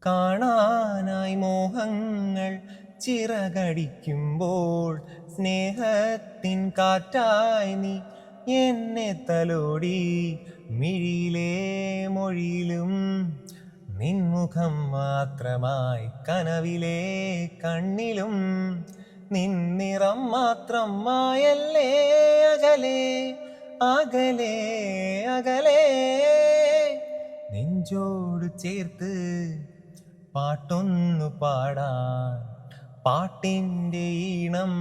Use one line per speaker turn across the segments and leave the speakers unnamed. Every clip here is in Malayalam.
കാണാനായി മോഹങ്ങൾ ചിറകടിക്കുമ്പോൾ സ്നേഹത്തിൻ കാറ്റായി നീ എന്നെ തലോടി. മിഴിയിലെ മൊഴിയിലും നിൻമുഖം മാത്രമായി, കനവിലെ കണ്ണിലും നിന്നിറം മാത്രം മായല്ലേ. അകലെ അകലെ അകലെ നെഞ്ചോട് ചേർത്ത് പാട്ടൊന്നു പാടാൻ, പാട്ടിൻ്റെ ഈണം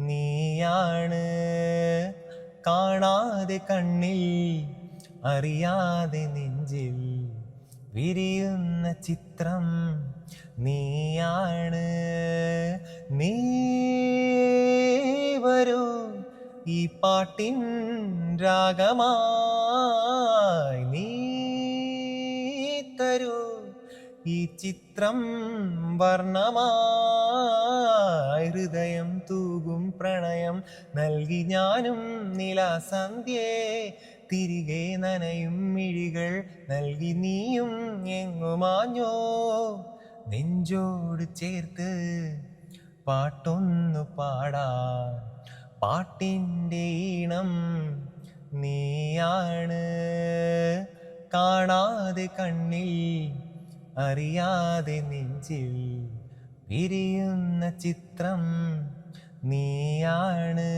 നീയാണ്. കാണാതെ കണ്ണിൽ, അറിയാതെ നെഞ്ചിൽ വിരിയുന്ന ചിത്രം നീയാണ്. നീ വരൂ ഈ പാട്ടിൻ രാഗമായി, നീ തരൂ ഈ ചിത്രം വർണ്ണമായി. ഹൃദയം തൂകും പ്രണയം നൽകി ഞാനും നിലാസന്ധ്യേ, തിരികെ നനയും മിഴികൾ നൽകി നീയും എങ്ങുമാഞ്ഞോ. നെഞ്ചോട് ചേർത്ത് പാട്ടൊന്നു പാടാൻ, പാട്ടിൻ്റെ ഈണം നീയാണ്. കാണാതെ കണ്ണിൽ, അറിയാതെ നെഞ്ചിൽ വിരിയുന്ന ചിത്രം നീയാണ്.